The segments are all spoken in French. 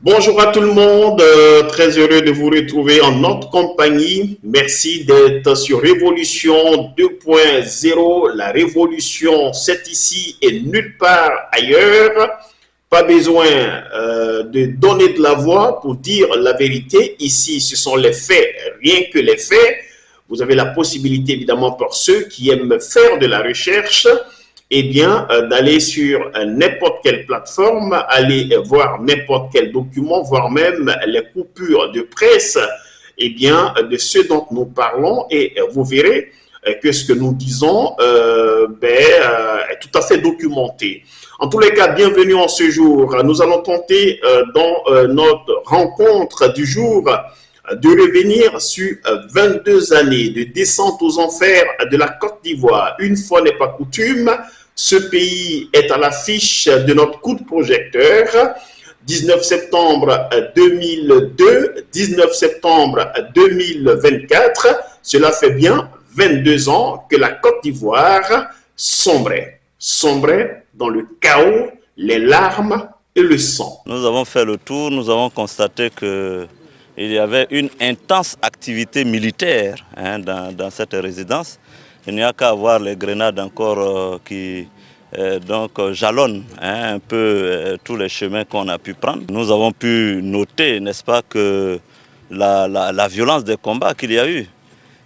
Bonjour à tout le monde, très heureux de vous retrouver en notre compagnie. Merci d'être sur Révolution 2.0. La révolution, c'est ici et nulle part ailleurs. Pas besoin de donner de la voix pour dire la vérité. Ici, ce sont les faits, rien que les faits. Vous avez la possibilité, évidemment, pour ceux qui aiment faire de la recherche, eh bien, d'aller sur n'importe quelle plateforme, aller voir n'importe quel document, voire même les coupures de presse, eh bien, de ce dont nous parlons, et vous verrez que ce que nous disons est tout à fait documenté. En tous les cas, bienvenue en ce jour. Nous allons tenter dans notre rencontre du jour de revenir sur 22 années de descente aux enfers de la Côte d'Ivoire. Une fois n'est pas coutume, ce pays est à l'affiche de notre coup de projecteur. 19 septembre 2002, 19 septembre 2024, cela fait bien 22 ans que la Côte d'Ivoire sombrait dans le chaos, les larmes et le sang. Nous avons fait le tour, nous avons constaté qu'il y avait une intense activité militaire dans cette résidence. Il n'y a qu'à voir les grenades encore qui jalonnent un peu tous les chemins qu'on a pu prendre. Nous avons pu noter, n'est-ce pas, que la violence des combats qu'il y a eu.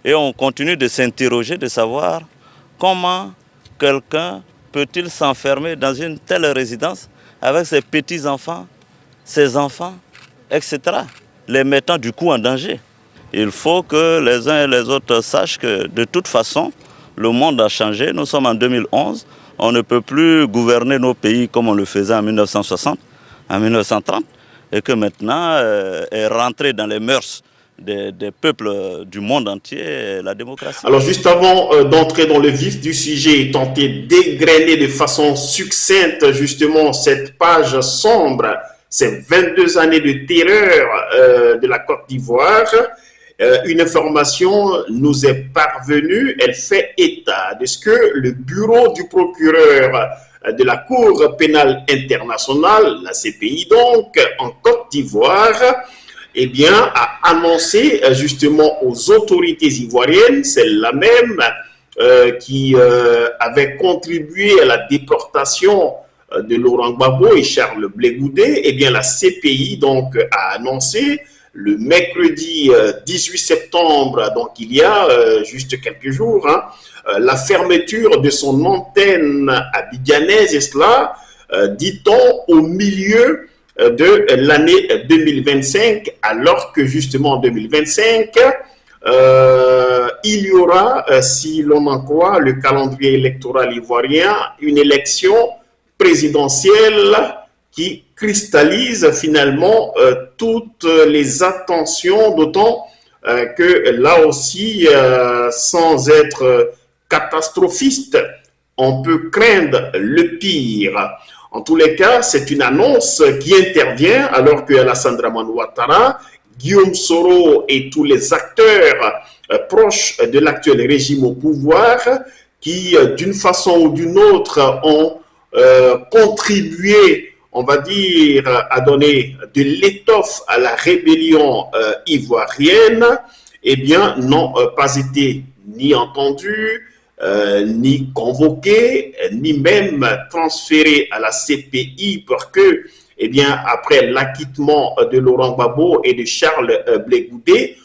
Et on continue de s'interroger, de savoir comment quelqu'un peut-il s'enfermer dans une telle résidence avec ses petits-enfants, ses enfants, etc., les mettant du coup en danger. Il faut que les uns et les autres sachent que de toute façon, le monde a changé. Nous sommes en 2011. On ne peut plus gouverner nos pays comme on le faisait en 1960, en 1930, et que maintenant est rentrée dans les mœurs des peuples du monde entier la démocratie. Alors juste avant d'entrer dans le vif du sujet et tenter d'égrener de façon succincte justement cette page sombre, ces 22 années de terreur de la Côte d'Ivoire, une information nous est parvenue, elle fait état de ce que le bureau du procureur de la Cour pénale internationale, la CPI donc, en Côte d'Ivoire, eh bien, a annoncé justement aux autorités ivoiriennes, celle-là même qui avait contribué à la déportation de Laurent Gbagbo et Charles Blé Goudé, eh bien, la CPI donc a annoncé le mercredi 18 septembre, donc il y a juste quelques jours, la fermeture de son antenne abidjanaise, et cela, dit-on, au milieu de l'année 2025, alors que justement en 2025, il y aura, si l'on en croit le calendrier électoral ivoirien, une élection présidentielle qui cristallise finalement toutes les attentions, d'autant que là aussi, sans être catastrophiste, on peut craindre le pire. En tous les cas, c'est une annonce qui intervient alors que Alassane Dramane Ouattara, Guillaume Soro et tous les acteurs proches de l'actuel régime au pouvoir qui, d'une façon ou d'une autre, ont contribué, on va dire, à donner de l'étoffe à la rébellion ivoirienne, eh bien, n'ont pas été ni entendus, ni convoqués, ni même transférés à la CPI pour que, eh bien, après l'acquittement de Laurent Gbagbo et de Charles Blé Goudé,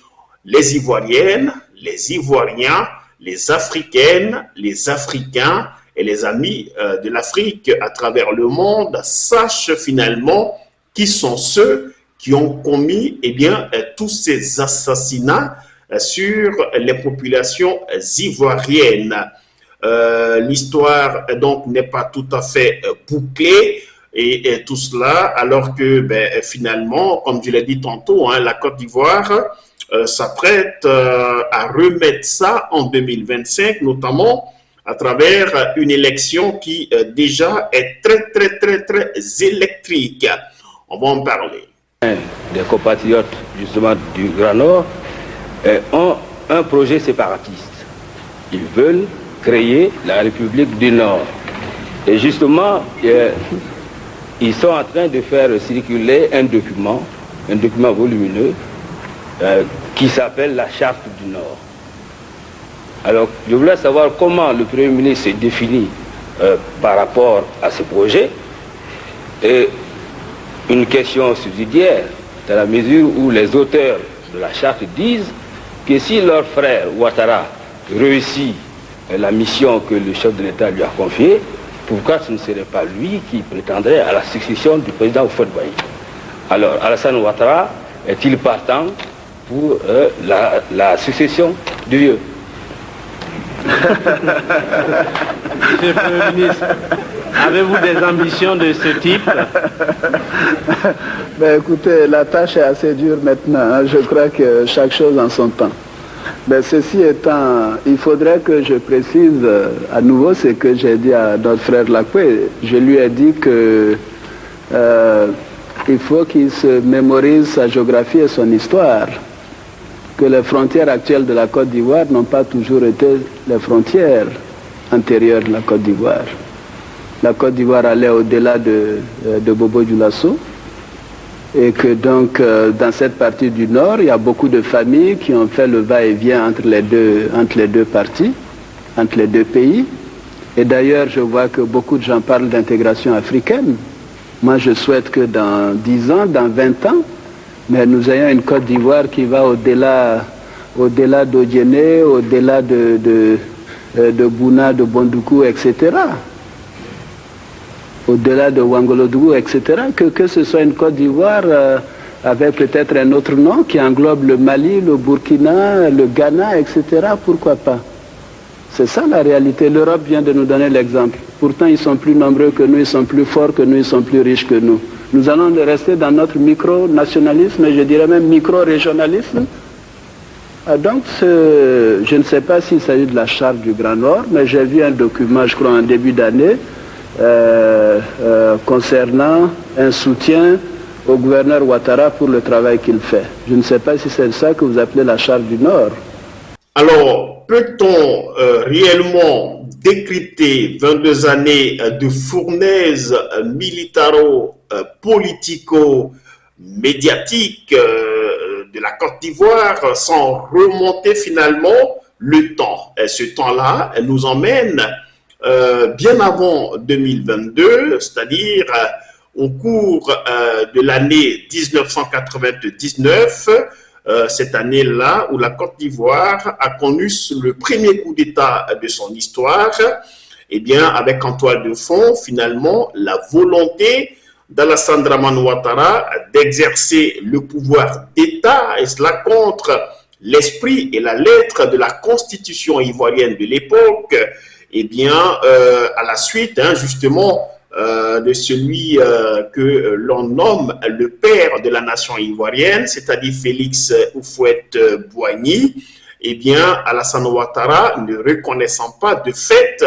les Ivoiriennes, les Ivoiriens, les Africaines, les Africains et les amis de l'Afrique à travers le monde sachent finalement qui sont ceux qui ont commis, eh bien, tous ces assassinats sur les populations ivoiriennes. L'histoire donc n'est pas tout à fait bouclée et tout cela alors que finalement, comme je l'ai dit tantôt, la Côte d'Ivoire s'apprête à remettre ça en 2025, notamment à travers une élection qui déjà est très électrique. On va en parler. Des compatriotes justement du Grand Nord ont un projet séparatiste. Ils veulent créer la République du Nord. Et justement, ils sont en train de faire circuler un document volumineux, qui s'appelle la Charte du Nord. Alors, je voulais savoir comment le Premier ministre s'est défini par rapport à ce projet. Et une question subsidiaire, dans la mesure où les auteurs de la Charte disent que si leur frère Ouattara réussit la mission que le chef de l'État lui a confiée, pourquoi ce ne serait pas lui qui prétendrait à la succession du président Houphouët-Boigny? Alors, Alassane Ouattara est-il partant pour la succession du vieux? Monsieur le Premier ministre, avez-vous des ambitions de ce type? Ben, écoutez, la tâche est assez dure maintenant, hein. Je crois que chaque chose en son temps. Ben, ceci étant, il faudrait que je précise à nouveau ce que j'ai dit à notre frère Lacoué. Je lui ai dit que il faut qu'il se mémorise sa géographie et son histoire, que les frontières actuelles de la Côte d'Ivoire n'ont pas toujours été les frontières antérieures de la Côte d'Ivoire. La Côte d'Ivoire allait au-delà de Bobo Dioulasso, et que donc dans cette partie du nord, il y a beaucoup de familles qui ont fait le va-et-vient entre les deux parties, entre les deux pays. Et d'ailleurs, je vois que beaucoup de gens parlent d'intégration africaine. Moi, je souhaite que dans 10 ans, dans 20 ans, mais nous ayons une Côte d'Ivoire qui va au-delà d'Odiéné, au-delà de Bouna, de Bondoukou, etc. Au-delà de Ouangolodougou, etc. Que ce soit une Côte d'Ivoire avec peut-être un autre nom qui englobe le Mali, le Burkina, le Ghana, etc. Pourquoi pas? C'est ça la réalité. L'Europe vient de nous donner l'exemple. Pourtant, ils sont plus nombreux que nous, ils sont plus forts que nous, ils sont plus riches que nous. Nous allons rester dans notre micro-nationalisme, et je dirais même micro-régionalisme. Donc, je ne sais pas s'il s'agit de la Charte du Grand Nord, mais j'ai vu un document, je crois, en début d'année, concernant un soutien au gouverneur Ouattara pour le travail qu'il fait. Je ne sais pas si c'est ça que vous appelez la Charte du Nord. Alors, peut-on réellement décrypter 22 années de fournaise militaro-politico-médiatique de la Côte d'Ivoire sans remonter finalement le temps? Et ce temps-là nous emmène bien avant 2022, c'est-à-dire au cours de l'année 1999, cette année-là où la Côte d'Ivoire a connu le premier coup d'État de son histoire, eh bien, avec en toile de fond, finalement, la volonté d'Alassane Dramane Ouattara d'exercer le pouvoir d'État, et cela contre l'esprit et la lettre de la constitution ivoirienne de l'époque, eh bien, à la suite, justement, de celui que l'on nomme le père de la nation ivoirienne, c'est-à-dire Félix Houphouët-Boigny, eh bien, Alassane Ouattara, ne reconnaissant pas de fait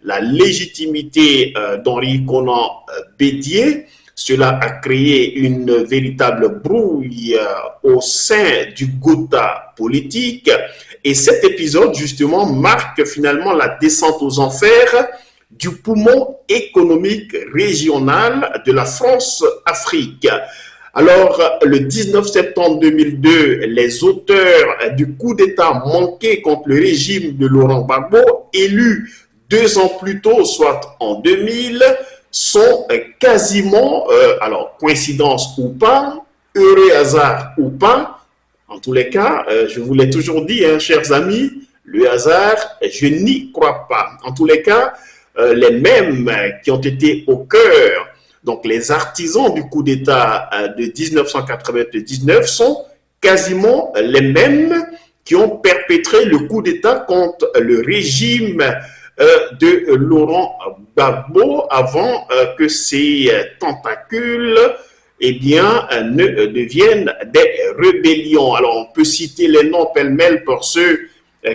la légitimité d'Henri Konan Bédié, cela a créé une véritable brouille au sein du Gotha politique. Et cet épisode, justement, marque finalement la descente aux enfers du poumon économique régional de la France-Afrique. Alors, le 19 septembre 2002, les auteurs du coup d'État manqué contre le régime de Laurent Gbagbo, élu 2 ans plus tôt, soit en 2000, sont quasiment, alors coïncidence ou pas, heureux hasard ou pas, en tous les cas, je vous l'ai toujours dit, chers amis, le hasard, je n'y crois pas. En tous les cas, les mêmes qui ont été au cœur, donc les artisans du coup d'État de 1999 sont quasiment les mêmes qui ont perpétré le coup d'État contre le régime de Laurent Gbagbo avant que ces tentacules ne deviennent des rébellions. Alors on peut citer les noms pêle-mêle pour ceux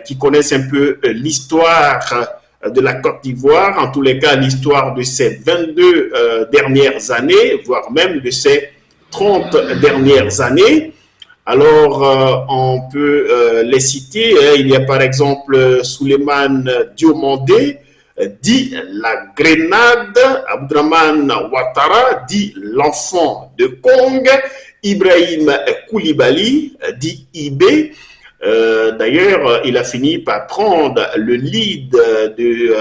qui connaissent un peu l'histoire de la Côte d'Ivoire, en tous les cas l'histoire de ces 22 dernières années, voire même de ces 30 dernières années. Alors, on peut les citer. Il y a par exemple Souleymane Diomandé, dit la Grenade, Abdraman Ouattara, dit l'enfant de Kong, Ibrahim Koulibaly, dit IB. D'ailleurs, il a fini par prendre le lead de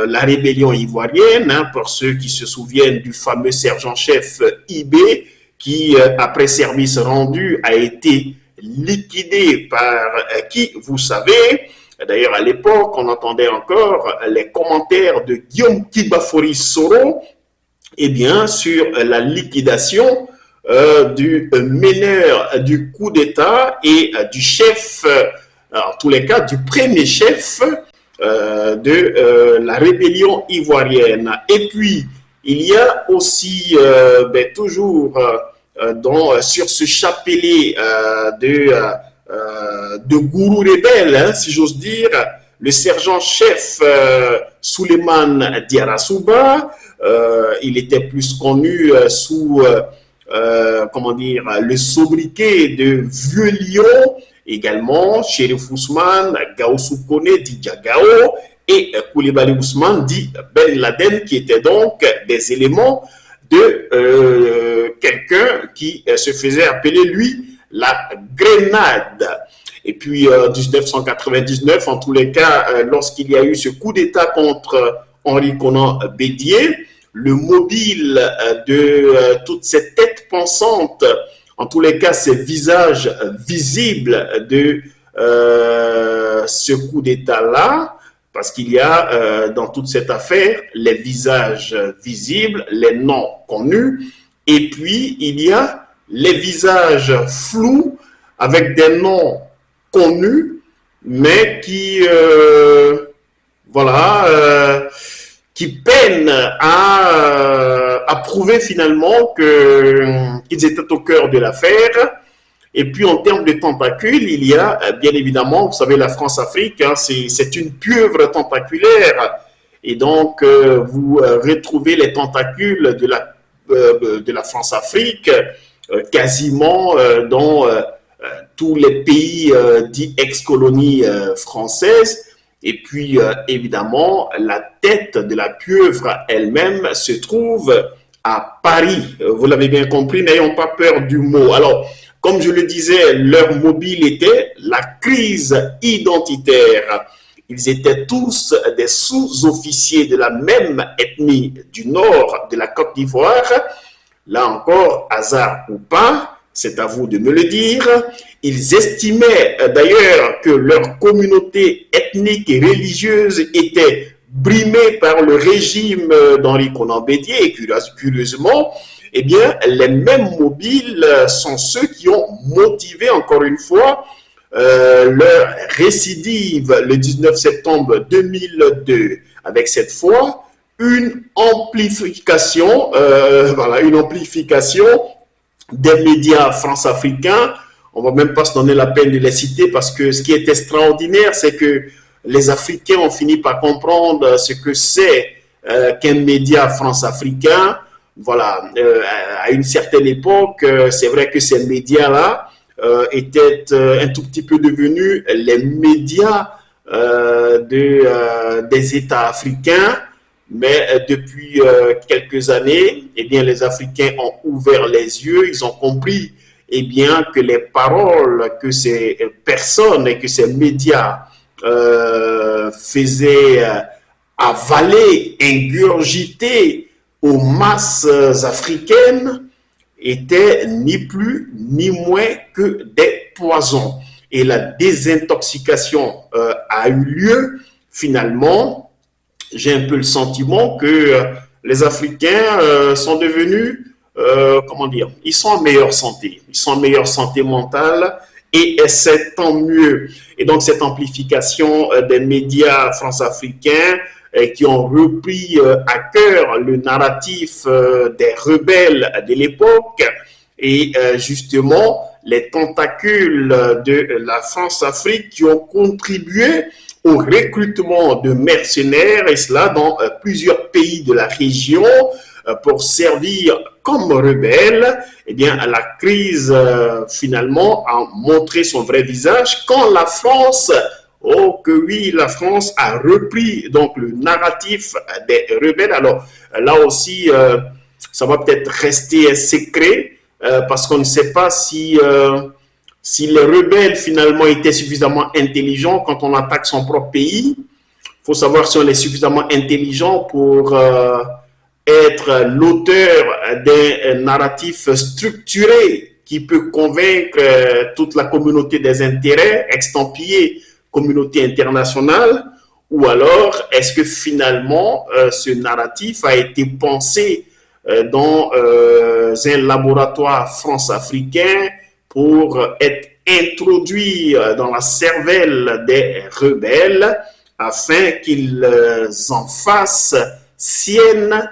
la rébellion ivoirienne, hein, pour ceux qui se souviennent du fameux sergent-chef IB, qui, après service rendu, a été liquidé par qui, vous savez. D'ailleurs, à l'époque, on entendait encore les commentaires de Guillaume Kibafori Soro, eh bien, sur la liquidation du meneur du coup d'État et du chef, en tous les cas, du premier chef de la rébellion ivoirienne. Et puis, il y a aussi, toujours sur ce chapelet de gourou rebelle, hein, si j'ose dire, le sergent-chef Souleymane Diarra-Souba. Il était plus connu sous comment dire, le sobriquet de Vieux Lion, également Chérif Ousmane, Gaoussou Kone dit Diagao et Koulibaly Ousmane dit Ben Laden, qui étaient donc des éléments de quelqu'un qui se faisait appeler lui la Grenade. Et puis en 1999, en tous les cas, lorsqu'il y a eu ce coup d'État contre Henri Konan Bédié, le mobile de toutes ces têtes pensantes, en tous les cas ces visages visibles de ce coup d'État-là, parce qu'il y a dans toute cette affaire les visages visibles, les noms connus, et puis il y a les visages flous avec des noms connus, mais qui, qui peinent à prouver finalement qu'ils étaient au cœur de l'affaire. Et puis en termes de tentacules, il y a bien évidemment, vous savez, la France-Afrique, hein, c'est une pieuvre tentaculaire. Et donc, vous retrouvez les tentacules de la France-Afrique quasiment dans tous les pays dits ex-colonies françaises. Et puis, évidemment, la tête de la pieuvre elle-même se trouve à Paris. Vous l'avez bien compris, n'ayons pas peur du mot. Alors, comme je le disais, leur mobile était la crise identitaire. Ils étaient tous des sous-officiers de la même ethnie du nord de la Côte d'Ivoire. Là encore, hasard ou pas, c'est à vous de me le dire. Ils estimaient d'ailleurs que leur communauté ethnique et religieuse était brimée par le régime d'Henri Konan Bédié. Et curieusement, eh bien, les mêmes mobiles sont ceux qui ont motivé, encore une fois, leur récidive le 19 septembre 2002, avec cette fois une amplification, une amplification des médias france-africains. On ne va même pas se donner la peine de les citer parce que ce qui est extraordinaire, c'est que les Africains ont fini par comprendre ce que c'est qu'un média france-africain. Voilà, à une certaine époque, c'est vrai que ces médias-là étaient un tout petit peu devenus les médias des États africains, mais depuis quelques années, eh bien, les Africains ont ouvert les yeux, ils ont compris eh bien, que les paroles que ces personnes et que ces médias faisaient avaler, ingurgiter aux masses africaines étaient ni plus ni moins que des poisons. Et la désintoxication a eu lieu finalement. J'ai un peu le sentiment que les Africains sont devenus, comment dire, ils sont en meilleure santé. Ils sont en meilleure santé mentale et c'est tant mieux. Et donc cette amplification des médias france-africains qui ont repris à cœur le narratif des rebelles de l'époque et justement les tentacules de la France-Afrique qui ont contribué au recrutement de mercenaires, et cela dans plusieurs pays de la région, pour servir comme rebelles. Eh bien, la crise, finalement, a montré son vrai visage quand la France oh que oui, la France a repris donc le narratif des rebelles. Alors là aussi, ça va peut-être rester un secret parce qu'on ne sait pas si les rebelles finalement étaient suffisamment intelligents quand on attaque son propre pays. Il faut savoir si on est suffisamment intelligent pour être l'auteur d'un narratif structuré qui peut convaincre toute la communauté des intérêts, estampillée communauté internationale, ou alors est-ce que finalement ce narratif a été pensé dans un laboratoire france-africain pour être introduit dans la cervelle des rebelles afin qu'ils en fassent sienne,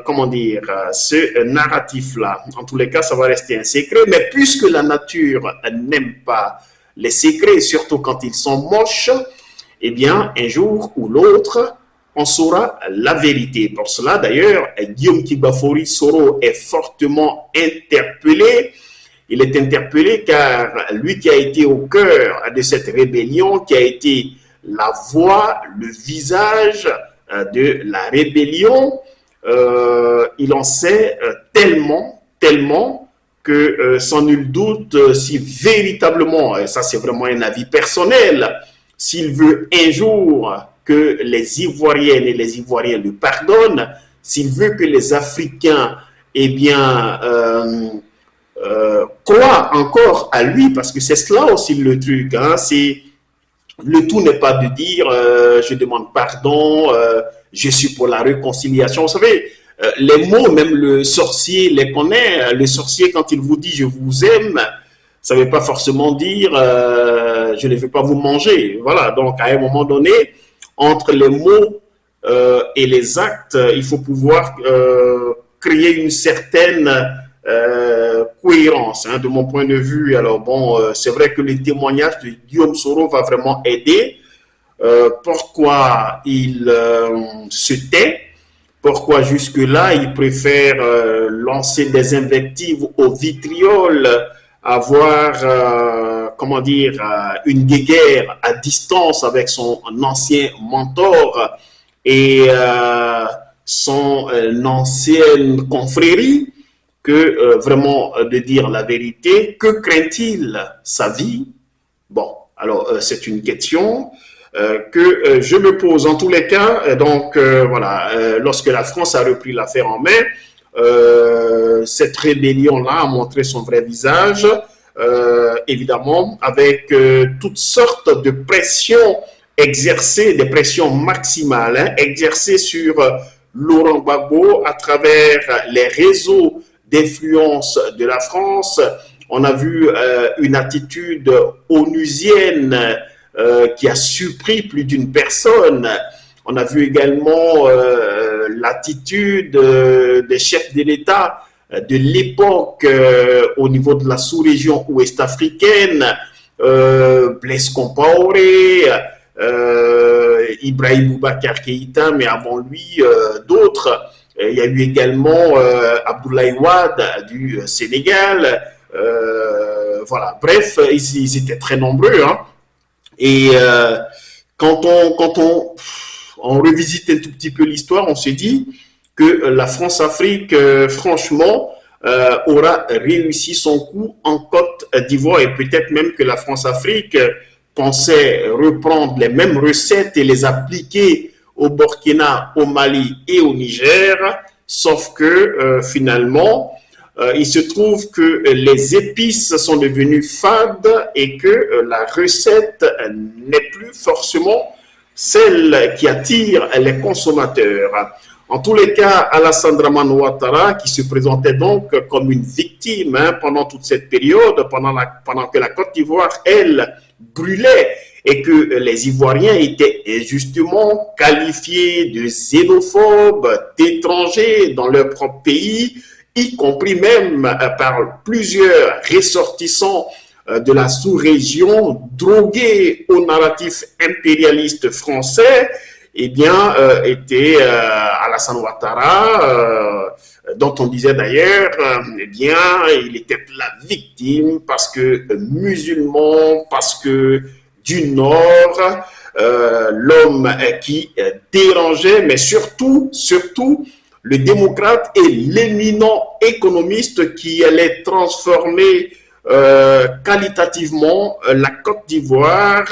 comment dire, ce narratif-là. En tous les cas, ça va rester un secret, mais puisque la nature n'aime pas les secrets, surtout quand ils sont moches, eh bien, un jour ou l'autre, on saura la vérité. Pour cela, d'ailleurs, Guillaume Kibafori Soro est fortement interpellé. Il est interpellé car lui qui a été au cœur de cette rébellion, qui a été la voix, le visage de la rébellion, il en sait tellement que sans nul doute, si véritablement, et ça c'est vraiment un avis personnel, s'il veut un jour que les Ivoiriennes et les Ivoiriens le pardonnent, s'il veut que les Africains, eh bien, croient encore à lui, parce que c'est cela aussi le truc, hein, c'est le tout n'est pas de dire je demande pardon, je suis pour la réconciliation. Vous savez, les mots, même le sorcier les connaît. Le sorcier, quand il vous dit je vous aime, ça ne veut pas forcément dire je ne veux pas vous manger. Voilà, donc à un moment donné, entre les mots et les actes, il faut pouvoir créer une certaine cohérence, hein, de mon point de vue. Alors bon, c'est vrai que le témoignage de Guillaume Soro va vraiment aider. Pourquoi il se tait? Pourquoi jusque-là il préfère lancer des invectives au vitriol, avoir, comment dire, une guéguerre à distance avec son ancien mentor et son ancienne confrérie, que vraiment de dire la vérité. Que craint-il? Sa vie? Bon, alors c'est une question que je me pose. En tous les cas, donc voilà, lorsque la France a repris l'affaire en main, cette rébellion-là a montré son vrai visage, évidemment, avec toutes sortes de pressions exercées, des pressions maximales, hein, exercées sur Laurent Gbagbo à travers les réseaux d'influence de la France. On a vu une attitude onusienne qui a surpris plus d'une personne. On a vu également l'attitude des chefs de l'État de l'époque au niveau de la sous-région ouest-africaine, Blaise Compaoré, Ibrahim Boubacar Keïta, mais avant lui, d'autres. Il y a eu également Abdoulaye Wade du Sénégal. Voilà, bref, ils étaient très nombreux. Hein. Et quand on revisite un tout petit peu l'histoire, on se dit que la France-Afrique, franchement, aura réussi son coup en Côte d'Ivoire, et peut-être même que la France-Afrique pensait reprendre les mêmes recettes et les appliquer au Burkina, au Mali et au Niger, sauf que finalement, il se trouve que les épices sont devenues fades et que la recette n'est plus forcément celle qui attire les consommateurs. En tous les cas, Alassane Dramane Ouattara, qui se présentait donc comme une victime hein, pendant toute cette période, pendant que la Côte d'Ivoire, elle, brûlait, et que les Ivoiriens étaient justement qualifiés de xénophobes, d'étrangers dans leur propre pays, y compris même par plusieurs ressortissants de la sous-région, drogués au narratif impérialiste français, eh bien, était Alassane Ouattara, dont on disait d'ailleurs, eh bien, il était la victime parce que musulman, parce que du Nord, l'homme qui dérangeait, mais surtout, le démocrate et l'éminent économiste qui allait transformer qualitativement la Côte d'Ivoire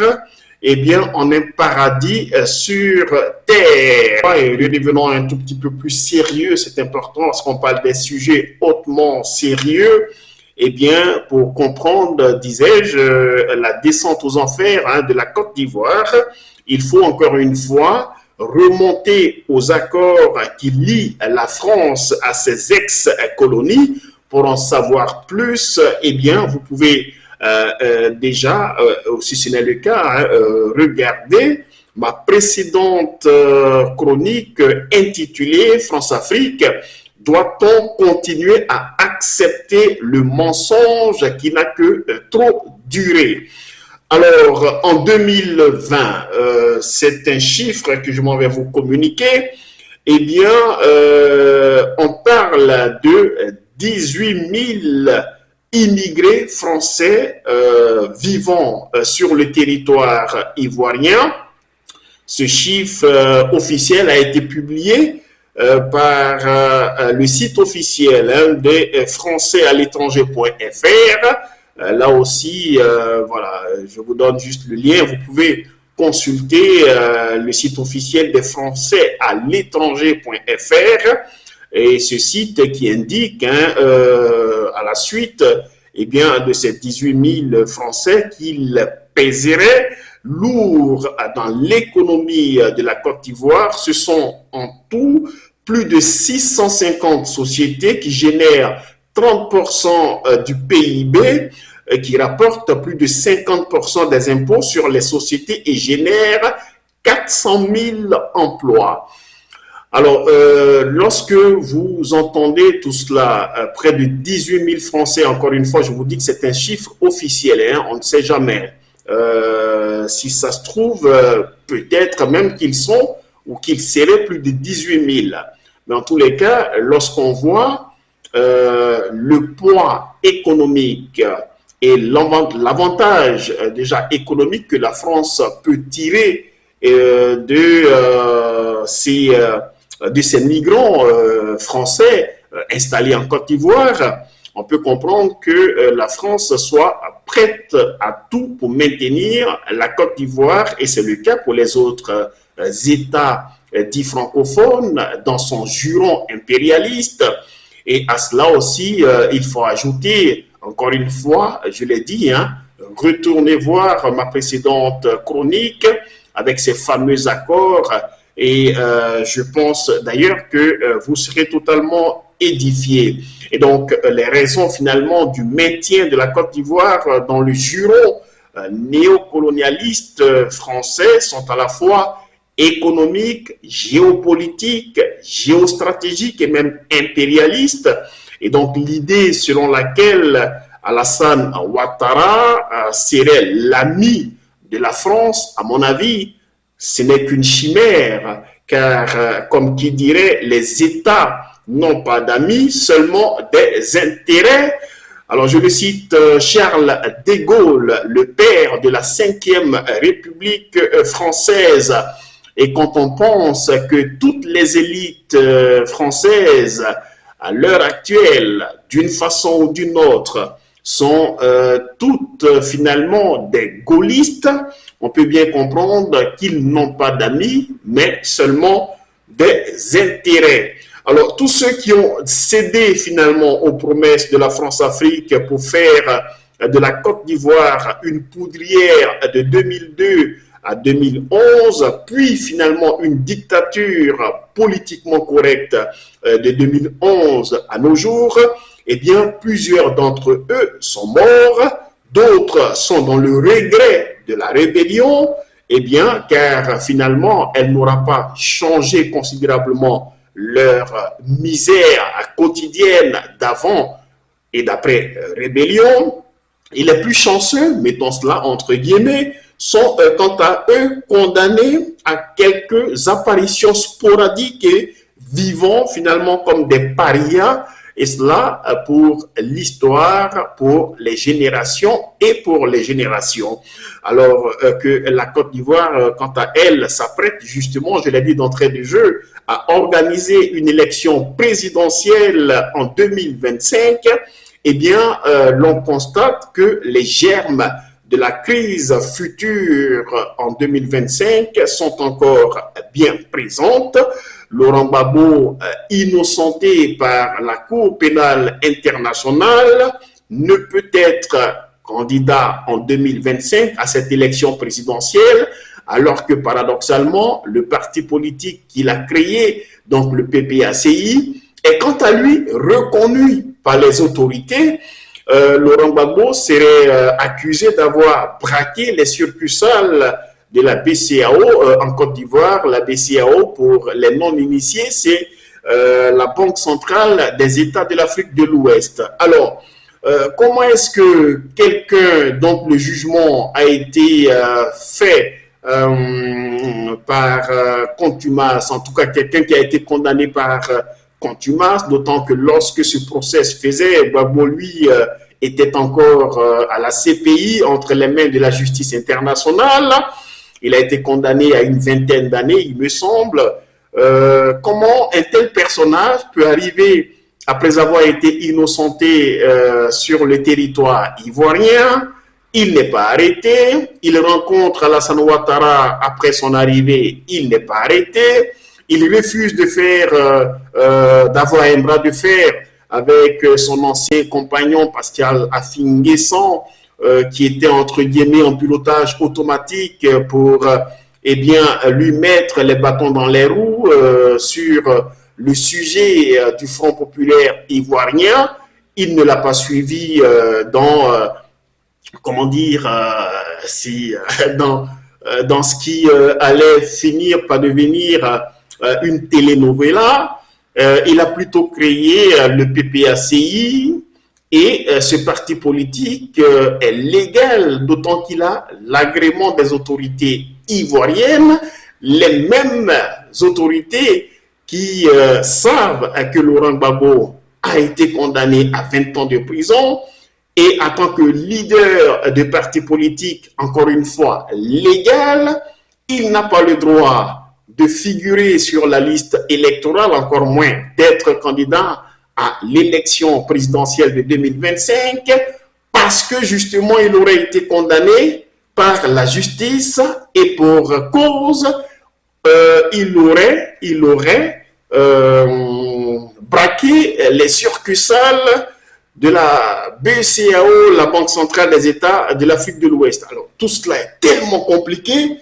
en un paradis sur terre. Et redevenons un tout petit peu plus sérieux, c'est important parce qu'on parle des sujets hautement sérieux. Pour comprendre, disais-je, la descente aux enfers de la Côte d'Ivoire, il faut encore une fois remonter aux accords qui lient la France à ses ex-colonies. Pour en savoir plus, vous pouvez déjà, si ce n'est le cas, regarder ma précédente chronique intitulée France-Afrique. Doit-on continuer à accepter le mensonge qui n'a que trop duré? Alors, en 2020, c'est un chiffre que je m'en vais vous communiquer. On parle de 18 000 immigrés français vivant sur le territoire ivoirien. Ce chiffre officiel a été publié par le site officiel des Français à l'étranger.fr. Là aussi, voilà, je vous donne juste le lien. Vous pouvez consulter le site officiel des Français à l'étranger.fr et ce site qui indique à la suite de ces 18 000 Français qu'ils pèseraient lourd dans l'économie de la Côte d'Ivoire. Ce sont en tout plus de 650 sociétés qui génèrent 30% du PIB, qui rapportent plus de 50% des impôts sur les sociétés et génèrent 400 000 emplois. Alors, lorsque vous entendez tout cela, près de 18 000 Français, encore une fois, je vous dis que c'est un chiffre officiel, on ne sait jamais. Si ça se trouve, peut-être même qu'ils sont ou qu'ils seraient plus de 18 000. Mais en tous les cas, lorsqu'on voit le poids économique et l'avantage déjà économique que la France peut tirer de ces migrants français installés en Côte d'Ivoire, on peut comprendre que la France soit prête à tout pour maintenir la Côte d'Ivoire, et c'est le cas pour les autres États dits francophones dans son juron impérialiste. Et à cela aussi, il faut ajouter, encore une fois, je l'ai dit, retournez voir ma précédente chronique avec ces fameux accords, et je pense d'ailleurs que vous serez totalement édifiés. Et donc, les raisons finalement du maintien de la Côte d'Ivoire dans le juron néocolonialiste français sont à la fois économiques, géopolitiques, géostratégiques et même impérialistes. Et donc, l'idée selon laquelle Alassane Ouattara serait l'ami de la France, à mon avis, ce n'est qu'une chimère, car comme qui dirait, les États n'ont pas d'amis, seulement des intérêts. Alors je le cite, Charles de Gaulle, le père de la 5e République française. Et quand on pense que toutes les élites françaises, à l'heure actuelle, d'une façon ou d'une autre, sont toutes finalement des gaullistes, on peut bien comprendre qu'ils n'ont pas d'amis, mais seulement des intérêts. Alors, tous ceux qui ont cédé finalement aux promesses de la France-Afrique pour faire de la Côte d'Ivoire une poudrière de 2002 à 2011, puis finalement une dictature politiquement correcte de 2011 à nos jours, eh bien, plusieurs d'entre eux sont morts, d'autres sont dans le regret de la rébellion, eh bien, car finalement, elle n'aura pas changé considérablement leur misère quotidienne d'avant et d'après rébellion. Et les plus chanceux, mettons cela entre guillemets, sont quant à eux condamnés à quelques apparitions sporadiques et vivant finalement comme des parias et cela pour l'histoire, pour les générations et pour les générations. Alors que la Côte d'Ivoire, quant à elle, s'apprête justement, je l'ai dit d'entrée de jeu, à organiser une élection présidentielle en 2025, eh bien, l'on constate que les germes de la crise future en 2025 sont encore bien présentes. Laurent Gbagbo, innocenté par la Cour pénale internationale, ne peut être candidat en 2025 à cette élection présidentielle, alors que paradoxalement, le parti politique qu'il a créé, donc le PPACI, est quant à lui reconnu par les autorités. Laurent Gbagbo serait accusé d'avoir braqué les succursales de la BCEAO en Côte d'Ivoire. La BCEAO, pour les non-initiés, c'est la Banque centrale des États de l'Afrique de l'Ouest. Alors, comment est-ce que quelqu'un dont le jugement a été fait par contumace, en tout cas quelqu'un qui a été condamné par contumace, d'autant que lorsque ce procès se faisait, Gbagbo, lui, était encore à la CPI, entre les mains de la justice internationale. Il a été condamné à une vingtaine d'années, il me semble. Comment un tel personnage peut arriver, après avoir été innocenté sur le territoire ivoirien? Il n'est pas arrêté. Il rencontre Alassane Ouattara après son arrivée, il n'est pas arrêté. Il refuse de faire, d'avoir un bras de fer avec son ancien compagnon Pascal Affi-N'Guessan, qui était entre guillemets en pilotage automatique pour eh bien, lui mettre les bâtons dans les roues sur le sujet du Front populaire ivoirien. Il ne l'a pas suivi dans, comment dire, dans ce qui allait finir par devenir une telenovela. Il a plutôt créé le PPACI et ce parti politique est légal, d'autant qu'il a l'agrément des autorités ivoiriennes, les mêmes autorités qui savent que Laurent Gbagbo a été condamné à 20 ans de prison et en tant que leader de parti politique, encore une fois, légal, il n'a pas le droit de figurer sur la liste électorale, encore moins d'être candidat à l'élection présidentielle de 2025, parce que justement, il aurait été condamné par la justice et pour cause, il aurait braqué les succursales de la BCEAO, la Banque centrale des États de l'Afrique de l'Ouest. Alors, tout cela est tellement compliqué.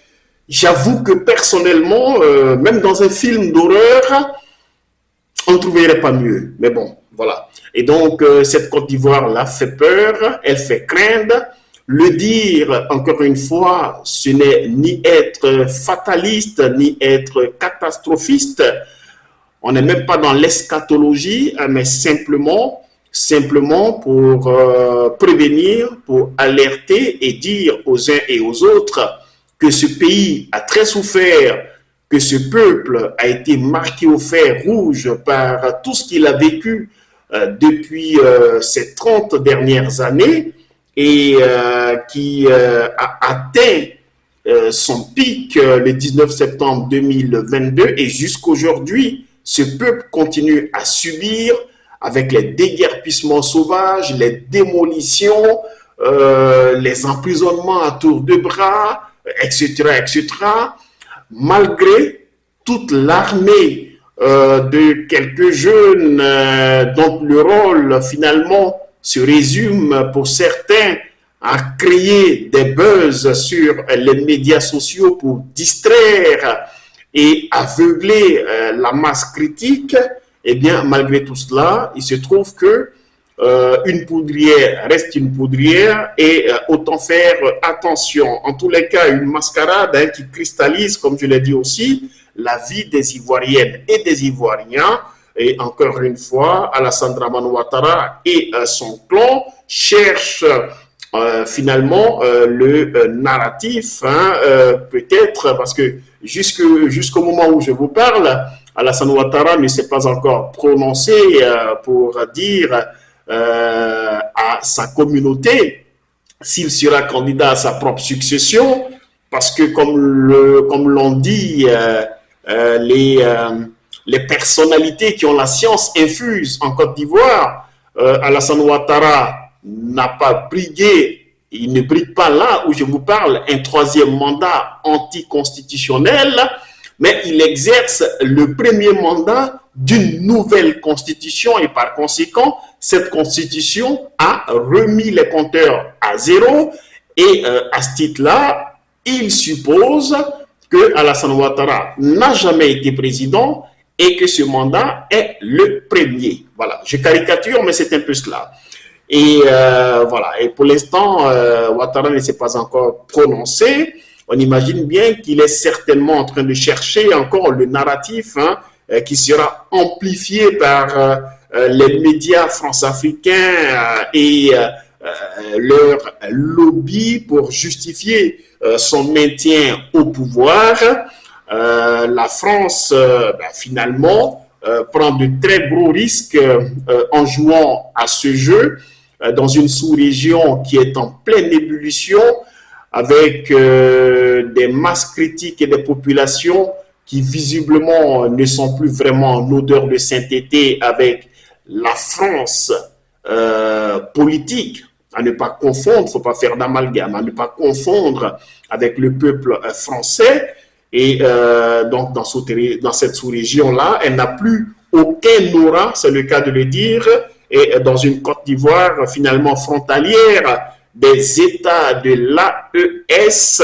J'avoue que personnellement, même dans un film d'horreur, on ne trouverait pas mieux. Mais bon, voilà. Et donc, cette Côte d'Ivoire-là fait peur, elle fait craindre. Le dire, encore une fois, ce n'est ni être fataliste, ni être catastrophiste. On n'est même pas dans l'eschatologie, mais simplement pour prévenir, pour alerter et dire aux uns et aux autres que ce pays a très souffert, que ce peuple a été marqué au fer rouge par tout ce qu'il a vécu depuis ces 30 dernières années et qui a atteint son pic le 19 septembre 2022 et jusqu'aujourd'hui, ce peuple continue à subir avec les déguerpissements sauvages, les démolitions, les emprisonnements à tour de bras, etc., etc., malgré toute l'armée de quelques jeunes dont le rôle finalement se résume pour certains à créer des buzz sur les médias sociaux pour distraire et aveugler la masse critique. Eh bien, malgré tout cela, il se trouve que une poudrière reste une poudrière et autant faire attention. En tous les cas, une mascarade qui cristallise, comme je l'ai dit aussi, la vie des Ivoiriennes et des Ivoiriens. Et encore une fois, Alassane Dramane Ouattara et son clan cherchent finalement le narratif, peut-être parce que jusqu'au moment où je vous parle, Alassane Ouattara ne s'est pas encore prononcé pour dire à sa communauté s'il sera candidat à sa propre succession, parce que comme l'ont dit les personnalités qui ont la science infuse en Côte d'Ivoire, Alassane Ouattara n'a pas brigué, il ne brigue pas là où je vous parle, un troisième mandat anticonstitutionnel, mais il exerce le premier mandat d'une nouvelle constitution et par conséquent, cette constitution a remis les compteurs à zéro et à ce titre-là, il suppose que Alassane Ouattara n'a jamais été président et que ce mandat est le premier. Voilà, je caricature, mais c'est un peu cela. Et voilà, et pour l'instant, Ouattara ne s'est pas encore prononcé. On imagine bien qu'il est certainement en train de chercher encore le narratif qui sera amplifié par les médias france-africains et leur lobby pour justifier son maintien au pouvoir. La France, finalement, prend de très gros risques en jouant à ce jeu dans une sous-région qui est en pleine ébullition, avec des masses critiques et des populations qui visiblement ne sont plus vraiment en odeur de sainteté avec la France politique, à ne pas confondre, il ne faut pas faire d'amalgame, à ne pas confondre avec le peuple français. Et donc dans cette sous-région-là, elle n'a plus aucun aura, c'est le cas de le dire, et dans une Côte d'Ivoire finalement frontalière des États de l'AES,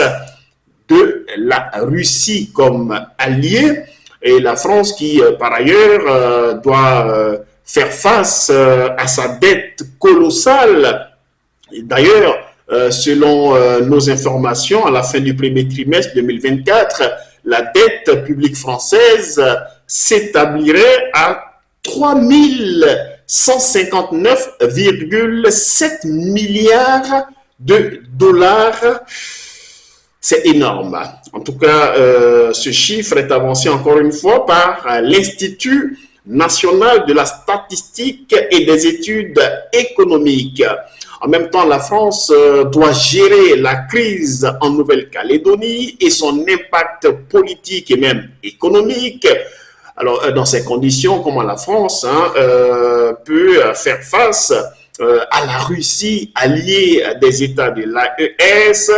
de la Russie comme allié, et la France qui, par ailleurs, doit faire face à sa dette colossale. D'ailleurs, selon nos informations, à la fin du premier trimestre 2024, la dette publique française s'établirait à 3159,7 milliards de dollars. C'est énorme. En tout cas, ce chiffre est avancé encore une fois par l'Institut national de la statistique et des études économiques. En même temps, la France doit gérer la crise en Nouvelle-Calédonie et son impact politique et même économique. Alors, dans ces conditions, comment la France peut faire face à la Russie, alliée des États de l'AES,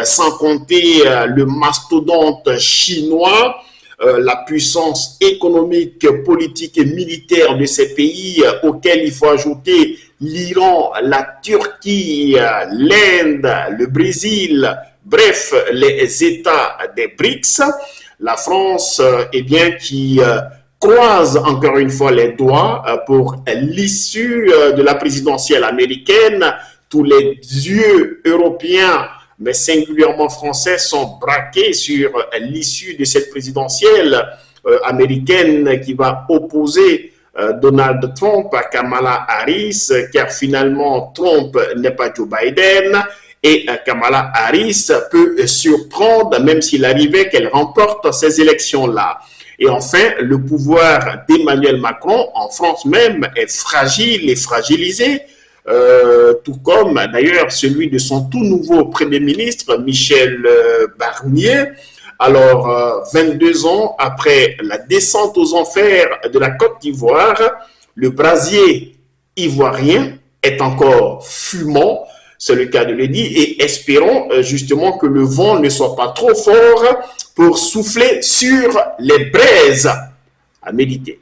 sans compter le mastodonte chinois, la puissance économique, politique et militaire de ces pays auxquels il faut ajouter l'Iran, la Turquie, l'Inde, le Brésil, bref, les États des BRICS. La France, qui croise encore une fois les doigts pour l'issue de la présidentielle américaine. Tous les yeux européens, mais singulièrement français, sont braqués sur l'issue de cette présidentielle américaine qui va opposer Donald Trump à Kamala Harris, car finalement Trump n'est pas Joe Biden et Kamala Harris peut surprendre, même s'il arrivait qu'elle remporte ces élections-là. Et enfin, le pouvoir d'Emmanuel Macron, en France même, est fragile et fragilisé, tout comme d'ailleurs celui de son tout nouveau Premier ministre, Michel Barnier. Alors, 22 ans après la descente aux enfers de la Côte d'Ivoire, le brasier ivoirien est encore fumant, c'est le cas de le dire, et espérons justement que le vent ne soit pas trop fort pour souffler sur les braises à méditer.